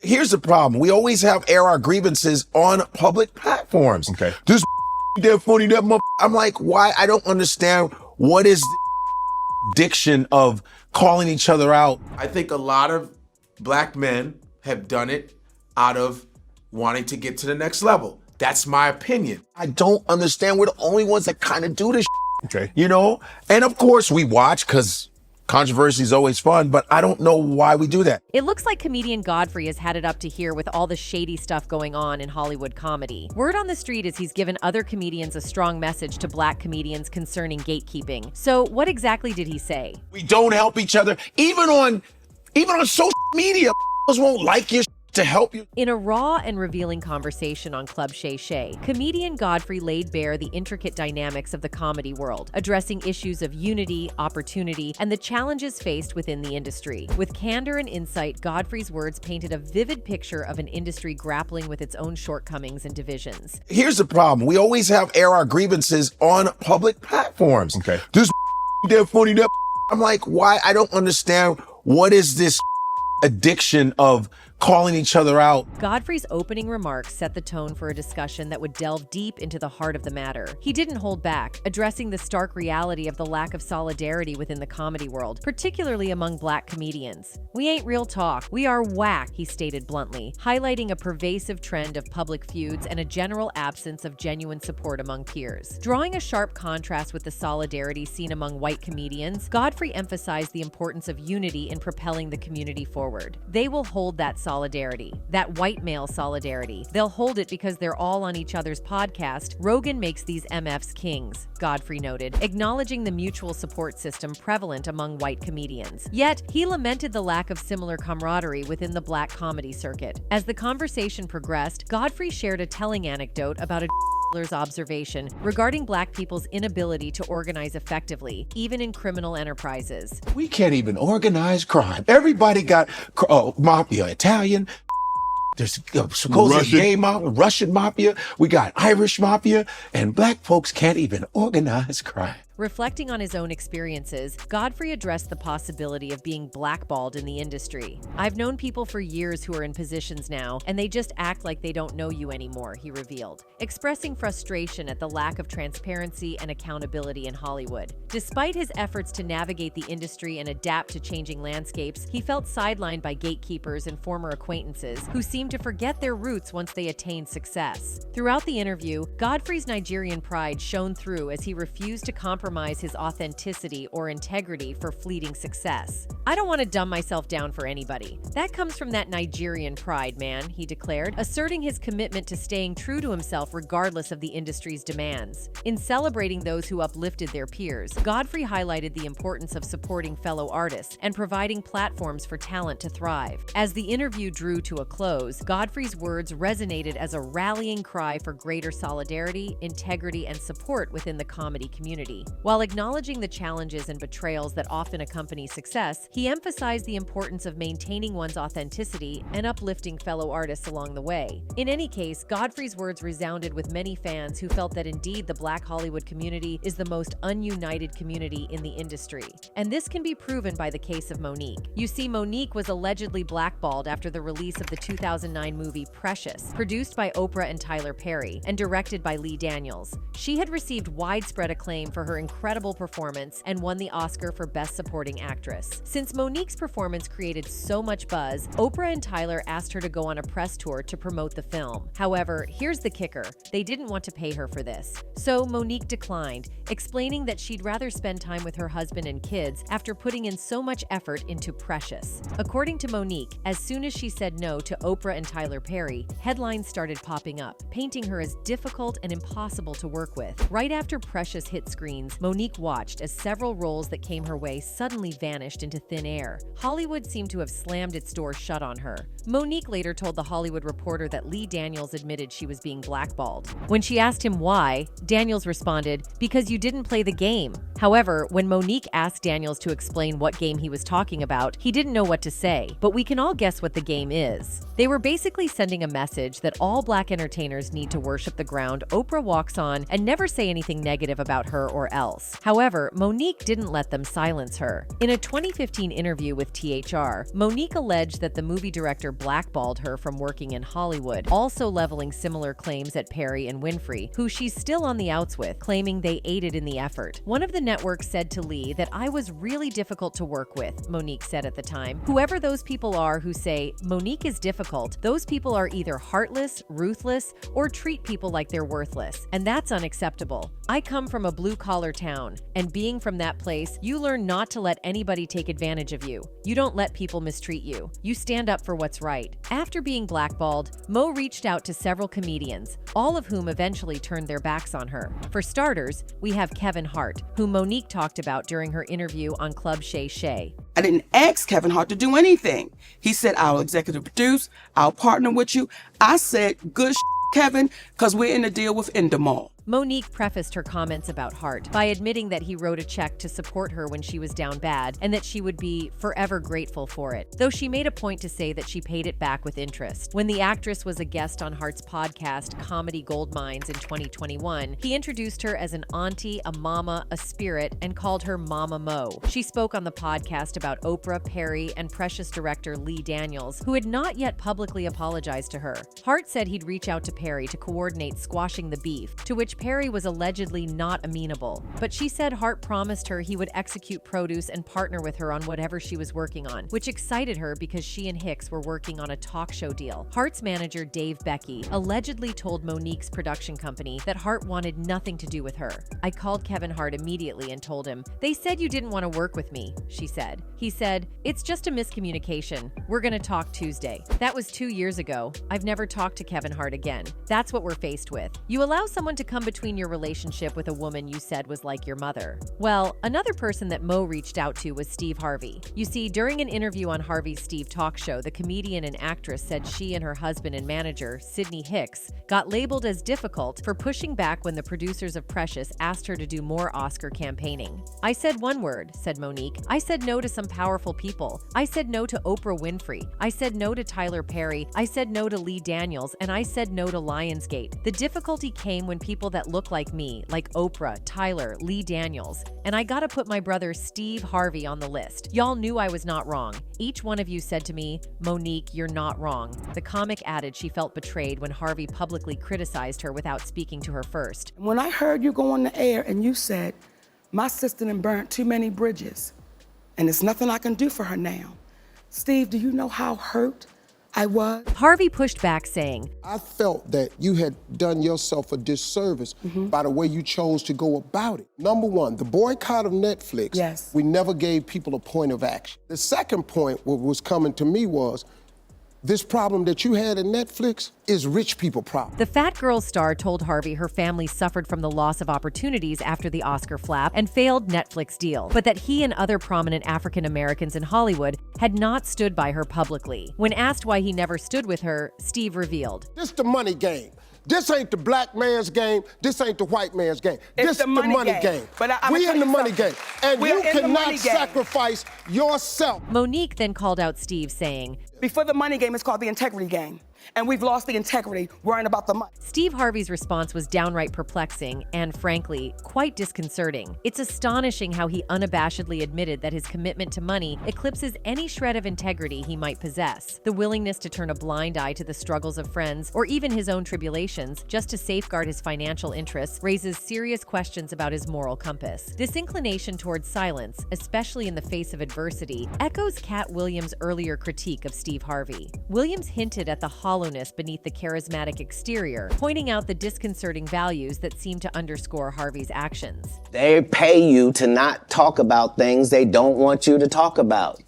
Here's the problem. We always have air our grievances on public platforms. Okay. This that funny, that mother. I'm like, why? I don't understand. What is the addiction of calling each other out? I think a lot of black men have done it out of wanting to get to the next level. That's my opinion. I don't understand. We're the only ones that kind of do this, Okay. you know? And of course we watch because controversy is always fun, but I don't know why we do that. It looks like comedian Godfrey has had it up to here with all the shady stuff going on in Hollywood comedy. Word on the street is he's given other comedians a strong message to black comedians concerning gatekeeping. So what exactly did he say? We don't help each other. Even on social media, won't like your to help you. In a raw and revealing conversation on Club Shay Shay, comedian Godfrey laid bare the intricate dynamics of the comedy world, addressing issues of unity, opportunity, and the challenges faced within the industry. With candor and insight, Godfrey's words painted a vivid picture of an industry grappling with its own shortcomings and divisions. Here's the problem. We always have air our grievances on public platforms. Okay. This that funny, that I'm like, why? I don't understand. What is this addiction of calling each other out? Godfrey's opening remarks set the tone for a discussion that would delve deep into the heart of the matter. He didn't hold back, addressing the stark reality of the lack of solidarity within the comedy world, particularly among black comedians. "We ain't real talk, we are whack," he stated bluntly, highlighting a pervasive trend of public feuds and a general absence of genuine support among peers. Drawing a sharp contrast with the solidarity seen among white comedians, Godfrey emphasized the importance of unity in propelling the community forward. They will hold that solidarity, that white male solidarity. They'll hold it because they're all on each other's podcast. Rogan makes these MFs kings, Godfrey noted, acknowledging the mutual support system prevalent among white comedians. Yet, he lamented the lack of similar camaraderie within the black comedy circuit. As the conversation progressed, Godfrey shared a telling anecdote about a observation regarding black people's inability to organize effectively, even in criminal enterprises. We can't even organize crime. Everybody got mafia, Italian, there's supposed gay mafia, Russian mafia, we got Irish mafia, and black folks can't even organize crime. Reflecting on his own experiences, Godfrey addressed the possibility of being blackballed in the industry. "I've known people for years who are in positions now, and they just act like they don't know you anymore," he revealed, expressing frustration at the lack of transparency and accountability in Hollywood. Despite his efforts to navigate the industry and adapt to changing landscapes, he felt sidelined by gatekeepers and former acquaintances who seemed to forget their roots once they attained success. Throughout the interview, Godfrey's Nigerian pride shone through as he refused to compromise his authenticity or integrity for fleeting success. "I don't want to dumb myself down for anybody. That comes from that Nigerian pride, man," he declared, asserting his commitment to staying true to himself regardless of the industry's demands. In celebrating those who uplifted their peers, Godfrey highlighted the importance of supporting fellow artists and providing platforms for talent to thrive. As the interview drew to a close, Godfrey's words resonated as a rallying cry for greater solidarity, integrity, and support within the comedy community. While acknowledging the challenges and betrayals that often accompany success, he emphasized the importance of maintaining one's authenticity and uplifting fellow artists along the way. In any case, Godfrey's words resounded with many fans who felt that indeed the Black Hollywood community is the most ununited community in the industry. And this can be proven by the case of Monique. You see, Monique was allegedly blackballed after the release of the 2009 movie Precious, produced by Oprah and Tyler Perry, and directed by Lee Daniels. She had received widespread acclaim for her incredible performance and won the Oscar for Best Supporting Actress. Since Monique's performance created so much buzz, Oprah and Tyler asked her to go on a press tour to promote the film. However, here's the kicker: they didn't want to pay her for this. So Monique declined, explaining that she'd rather spend time with her husband and kids after putting in so much effort into Precious. According to Monique, as soon as she said no to Oprah and Tyler Perry, headlines started popping up, painting her as difficult and impossible to work with. Right after Precious hit screens, Monique watched as several roles that came her way suddenly vanished into thin air. Hollywood seemed to have slammed its doors shut on her. Monique later told The Hollywood Reporter that Lee Daniels admitted she was being blackballed. When she asked him why, Daniels responded, "Because you didn't play the game." However, when Monique asked Daniels to explain what game he was talking about, he didn't know what to say, but we can all guess what the game is. They were basically sending a message that all Black entertainers need to worship the ground Oprah walks on and never say anything negative about her or else. else. However, Monique didn't let them silence her. In a 2015 interview with THR, Monique alleged that the movie director blackballed her from working in Hollywood, also leveling similar claims at Perry and Winfrey, who she's still on the outs with, claiming they aided in the effort. One of the networks said to Lee that I was really difficult to work with, Monique said at the time. Whoever those people are who say Monique is difficult, those people are either heartless, ruthless, or treat people like they're worthless, and that's unacceptable. I come from a blue-collar town, and being from that place, you learn not to let anybody take advantage of you. You don't let people mistreat you. You stand up for what's right. After being blackballed, Mo reached out to several comedians, all of whom eventually turned their backs on her. For starters, we have Kevin Hart, whom Monique talked about during her interview on Club Shay Shay. I didn't ask Kevin Hart to do anything. He said, I'll executive produce, I'll partner with you. I said, good Kevin, because we're in a deal with Endemol. Monique prefaced her comments about Hart by admitting that he wrote a check to support her when she was down bad and that she would be forever grateful for it, though she made a point to say that she paid it back with interest. When the actress was a guest on Hart's podcast, Comedy Goldmines, in 2021, he introduced her as an auntie, a mama, a spirit, and called her Mama Mo. She spoke on the podcast about Oprah, Perry, and Precious director Lee Daniels, who had not yet publicly apologized to her. Hart said he'd reach out to Perry to coordinate squashing the beef, to which Perry was allegedly not amenable, but she said Hart promised her he would execute produce and partner with her on whatever she was working on, which excited her because she and Hicks were working on a talk show deal. Hart's manager, Dave Becky, allegedly told Monique's production company that Hart wanted nothing to do with her. I called Kevin Hart immediately and told him, "They said you didn't want to work with me," she said. He said, "It's just a miscommunication. We're going to talk Tuesday." That was 2 years ago. I've never talked to Kevin Hart again. That's what we're faced with. You allow someone to come between your relationship with a woman you said was like your mother. Well, another person that Mo reached out to was Steve Harvey. You see, during an interview on Harvey's Steve talk show, the comedian and actress said she and her husband and manager, Sydney Hicks, got labeled as difficult for pushing back when the producers of Precious asked her to do more Oscar campaigning. "I said one word," said Monique. "I said no to some powerful people. I said no to Oprah Winfrey. I said no to Tyler Perry. I said no to Lee Daniels, and I said no to Lionsgate. The difficulty came when people that look like me, like Oprah, Tyler, Lee Daniels, and I gotta put my brother Steve Harvey on the list. Y'all knew I was not wrong. Each one of you said to me, 'Monique, you're not wrong.'" The comic added she felt betrayed when Harvey publicly criticized her without speaking to her first. When I heard you go on the air and you said, "My sister done burnt too many bridges, and there's nothing I can do for her now." Steve, do you know how hurt I was? Harvey pushed back, saying, I felt that you had done yourself a disservice by the way you chose to go about it. Number one, the boycott of Netflix, Yes. we never gave people a point of action. The second point, what was coming to me was, this problem that you had in Netflix is rich people problem. The Fat Girl star told Harvey her family suffered from the loss of opportunities after the Oscar flap and failed Netflix deal, but that he and other prominent African Americans in Hollywood had not stood by her publicly. When asked why he never stood with her, Steve revealed, This the money game. This ain't the black man's game. This ain't the white man's game. It's This the money game. But I'm we gonna in the tell money you game. something. And We're you in the cannot money game. sacrifice yourself. Monique then called out Steve, saying, Before the money game, it's called the integrity game. And we've lost the integrity worrying about the money. Steve Harvey's response was downright perplexing and, frankly, quite disconcerting. It's astonishing how he unabashedly admitted that his commitment to money eclipses any shred of integrity he might possess. The willingness to turn a blind eye to the struggles of friends or even his own tribulations just to safeguard his financial interests raises serious questions about his moral compass. This inclination towards silence, especially in the face of adversity, echoes Cat Williams' earlier critique of Steve Harvey. Williams hinted at the hollowness beneath the charismatic exterior, pointing out the disconcerting values that seem to underscore Harvey's actions. They pay you to not talk about things they don't want you to talk about.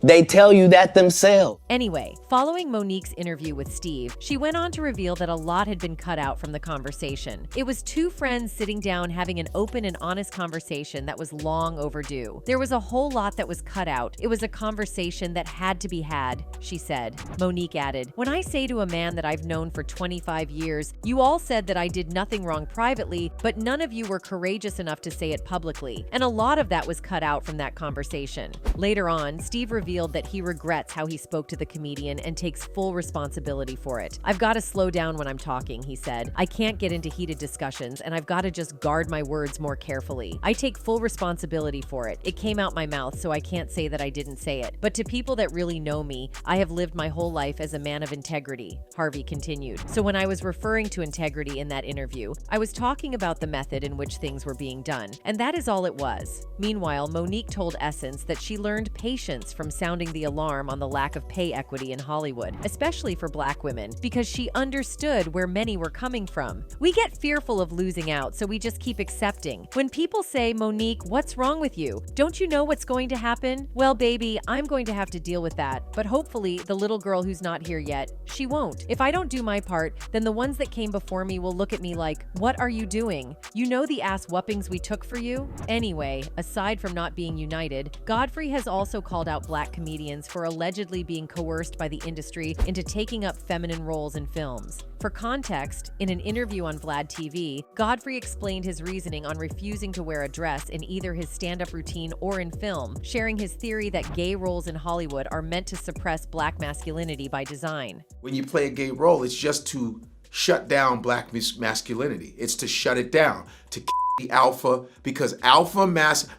They tell you that themselves. Anyway, following Monique's interview with Steve, she went on to reveal that a lot had been cut out from the conversation. It was two friends sitting down having an open and honest conversation that was long overdue. There was a whole lot that was cut out. It was a conversation that had to be had, she said. Monique added, "When I say to a man that I've known for 25 years, you all said that I did nothing wrong privately, but none of you were courageous enough to say it publicly. And a lot of that was cut out from that conversation." Later on, Steve Steve revealed that he regrets how he spoke to the comedian and takes full responsibility for it. "I've got to slow down when I'm talking," he said. "I can't get into heated discussions, and I've got to just guard my words more carefully. I take full responsibility for it. It came out my mouth, so I can't say that I didn't say it. But to people that really know me, I have lived my whole life as a man of integrity," Harvey continued. "So when I was referring to integrity in that interview, I was talking about the method in which things were being done. And that is all it was." Meanwhile, Monique told Essence that she learned patience from sounding the alarm on the lack of pay equity in Hollywood, especially for Black women, because she understood where many were coming from. "We get fearful of losing out, so we just keep accepting. When people say, 'Monique, what's wrong with you? Don't you know what's going to happen?' Well, baby, I'm going to have to deal with that. But hopefully, the little girl who's not here yet, she won't. If I don't do my part, then the ones that came before me will look at me like, 'What are you doing? You know the ass whoopings we took for you?'" Anyway, aside from not being united, Godfrey has also called out Black comedians for allegedly being coerced by the industry into taking up feminine roles in films. For context, in an interview on Vlad TV, Godfrey explained his reasoning on refusing to wear a dress in either his stand-up routine or in film, sharing his theory that gay roles in Hollywood are meant to suppress Black masculinity by design. When you play a gay role, it's just to shut down Black masculinity. It's to shut it down, to the alpha, because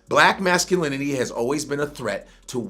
Black masculinity has always been a threat to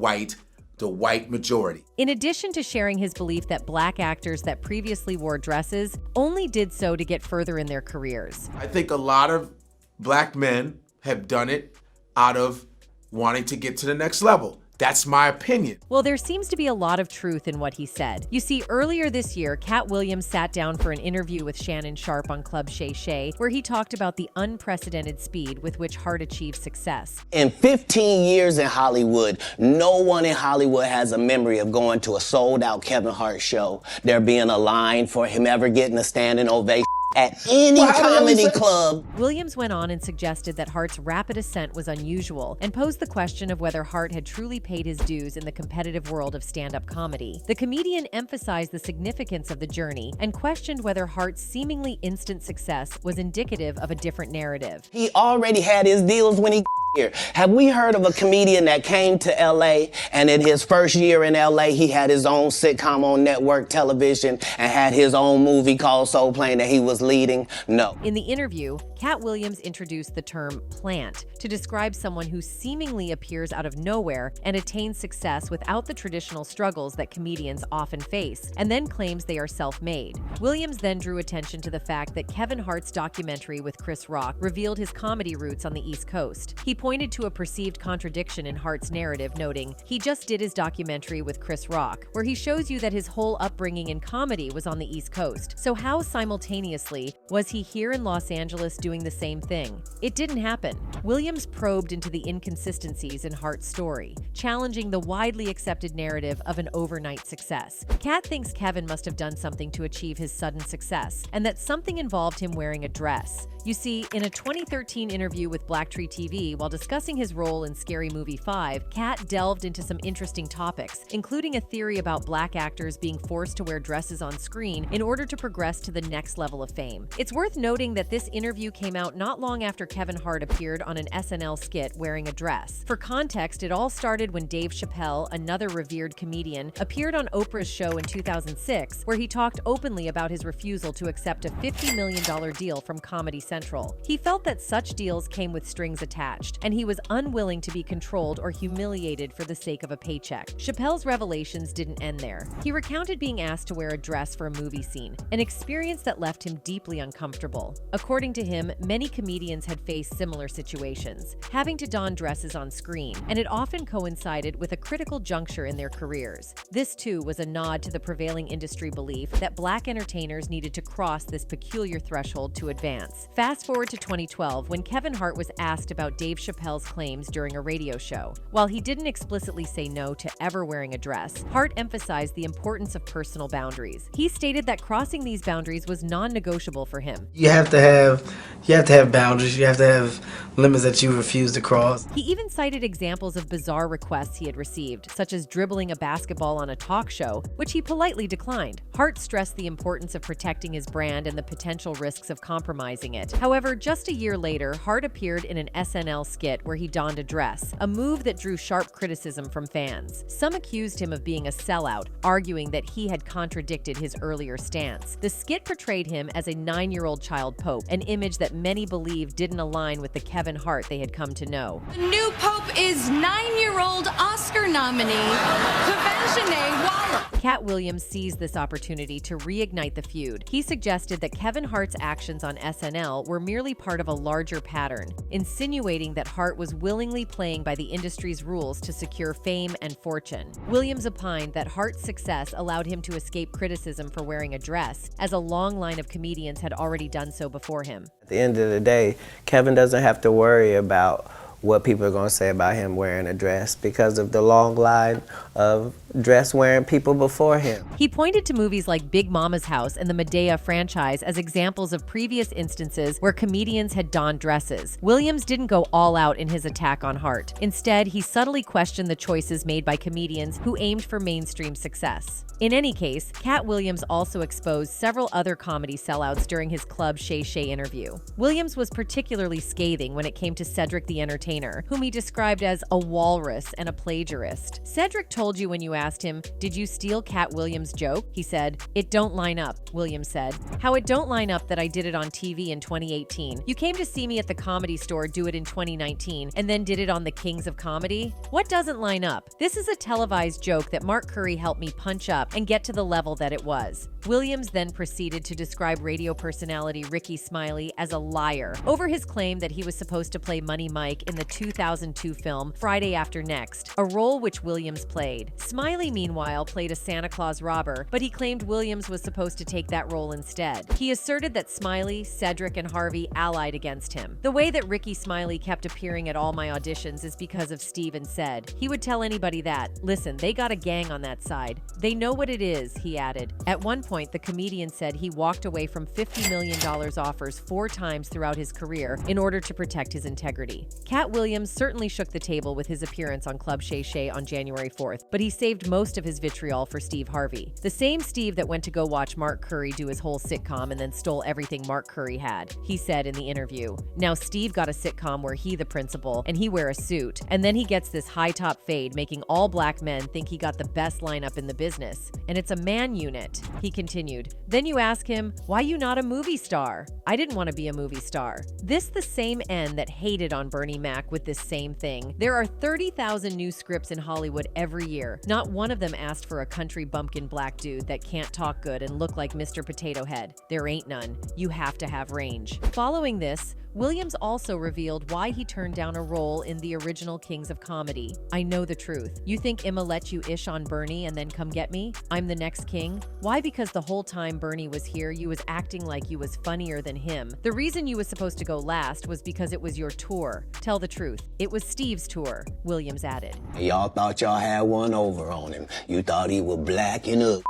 the white majority. In addition to sharing his belief that Black actors that previously wore dresses only did so to get further in their careers. I think a lot of Black men have done it out of wanting to get to the next level. That's my opinion. Well, there seems to be a lot of truth in what he said. You see, earlier this year, Cat Williams sat down for an interview with Shannon Sharpe on Club Shay Shay, where he talked about the unprecedented speed with which Hart achieved success. In 15 years in Hollywood, no one in Hollywood has a memory of going to a sold-out Kevin Hart show, there being a line for him ever getting a standing ovation at any comedy club. Williams went on and suggested that Hart's rapid ascent was unusual and posed the question of whether Hart had truly paid his dues in the competitive world of stand-up comedy. The comedian emphasized the significance of the journey and questioned whether Hart's seemingly instant success was indicative of a different narrative. He already had his deals when he here. Have we heard of a comedian that came to LA and in his first year in LA, he had his own sitcom on network television and had his own movie called Soul Plane that he was leading? No. In the interview, Cat Williams introduced the term plant to describe someone who seemingly appears out of nowhere and attains success without the traditional struggles that comedians often face, and then claims they are self-made. Williams then drew attention to the fact that Kevin Hart's documentary with Chris Rock revealed his comedy roots on the East Coast. He pointed to a perceived contradiction in Hart's narrative, noting, "He just did his documentary with Chris Rock, where he shows you that his whole upbringing in comedy was on the East Coast. So how simultaneously was he here in Los Angeles doing the same thing? It didn't happen." Williams probed into the inconsistencies in Hart's story, challenging the widely accepted narrative of an overnight success. Cat thinks Kevin must have done something to achieve his sudden success, and that something involved him wearing a dress. You see, in a 2013 interview with Blacktree TV, while discussing his role in Scary Movie 5, Cat delved into some interesting topics, including a theory about Black actors being forced to wear dresses on screen in order to progress to the next level of fame. It's worth noting that this interview came out not long after Kevin Hart appeared on an SNL skit wearing a dress. For context, it all started when Dave Chappelle, another revered comedian, appeared on Oprah's show in 2006, where he talked openly about his refusal to accept a $50 million deal from Comedy Central. He felt that such deals came with strings attached, and he was unwilling to be controlled or humiliated for the sake of a paycheck. Chappelle's revelations didn't end there. He recounted being asked to wear a dress for a movie scene, an experience that left him deeply uncomfortable. According to him, many comedians had faced similar situations, having to don dresses on screen, and it often coincided with a critical juncture in their careers. This, too, was a nod to the prevailing industry belief that Black entertainers needed to cross this peculiar threshold to advance. Fast forward to 2012, when Kevin Hart was asked about Dave Chappelle's claims during a radio show. While he didn't explicitly say no to ever wearing a dress, Hart emphasized the importance of personal boundaries. He stated that crossing these boundaries was non-negotiable for him. You have to have you have to have boundaries. You have to have limits that you refuse to cross. He even cited examples of bizarre requests he had received, such as dribbling a basketball on a talk show, which he politely declined. Hart stressed the importance of protecting his brand and the potential risks of compromising it. However, just a year later, Hart appeared in an SNL skit where he donned a dress, a move that drew sharp criticism from fans. Some accused him of being a sellout, arguing that he had contradicted his earlier stance. The skit portrayed him as a 9-year-old child pope, an image that many believe didn't align with the Kevin Hart they had come to know. The new pope is 9-year-old Oscar nominee, Kavenzhane Waller. Cat Williams seized this opportunity to reignite the feud. He suggested that Kevin Hart's actions on SNL were merely part of a larger pattern, insinuating that Hart was willingly playing by the industry's rules to secure fame and fortune. Williams opined that Hart's success allowed him to escape criticism for wearing a dress, as a long line of comedians had already done so before him. At the end of the day, Kevin doesn't have to worry about what people are going to say about him wearing a dress because of the long line of dress-wearing people before him. He pointed to movies like Big Mama's House and the Medea franchise as examples of previous instances where comedians had donned dresses. Williams didn't go all out in his attack on Hart. Instead, he subtly questioned the choices made by comedians who aimed for mainstream success. In any case, Cat Williams also exposed several other comedy sellouts during his Club Shay Shay interview. Williams was particularly scathing when it came to Cedric the Entertainer, whom he described as a walrus and a plagiarist. Cedric told you when you asked him, "Did you steal Cat Williams' joke?" He said, "It don't line up," Williams said. "How it don't line up that I did it on TV in 2018. You came to see me at the Comedy Store do it in 2019 and then did it on the Kings of Comedy? What doesn't line up? This is a televised joke that Mark Curry helped me punch up and get to the level that it was." Williams then proceeded to describe radio personality Ricky Smiley as a liar over his claim that he was supposed to play Money Mike in the 2002 film Friday After Next, a role which Williams played. Smiley, meanwhile, played a Santa Claus robber, but he claimed Williams was supposed to take that role instead. He asserted that Smiley, Cedric, and Harvey allied against him. The way that Ricky Smiley kept appearing at all my auditions is because of Steve and said. He would tell anybody that, "Listen, they got a gang on that side. They know what it is," he added. At one point, the comedian said he walked away from $50 million offers 4 times throughout his career in order to protect his integrity. Cat Williams certainly shook the table with his appearance on Club Shay Shay on January 4th, but he saved most of his vitriol for Steve Harvey, the same Steve that went to go watch Mark Curry do his whole sitcom and then stole everything Mark Curry had. He said in the interview, "Now Steve got a sitcom where he the principal and he wear a suit, and then he gets this high top fade making all black men think he got the best lineup in the business, and it's a man unit." He continued, "Then you ask him, why you not a movie star? I didn't want to be a movie star." This the same end that hated on Bernie Mac with this same thing. There are 30,000 new scripts in Hollywood every year. Not one of them asked for a country bumpkin black dude that can't talk good and look like Mr. Potato Head. There ain't none. You have to have range. Following this, Williams also revealed why he turned down a role in the original Kings of Comedy. "I know the truth. You think Emma let you ish on Bernie and then come get me? I'm the next king? Why? Because the whole time Bernie was here, you was acting like you was funnier than him. The reason you was supposed to go last was because it was your tour. Tell the truth. It was Steve's tour," Williams added. Y'all thought y'all had one over on him. You thought he was black and up,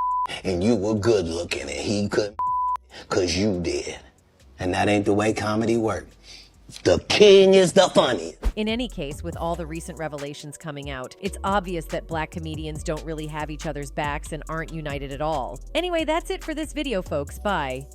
and you were good looking, and he couldn't, 'cause you did. And that ain't the way comedy works. The king is the funny. In any case, with all the recent revelations coming out, it's obvious that black comedians don't really have each other's backs and aren't united at all. Anyway, that's it for this video, folks. Bye.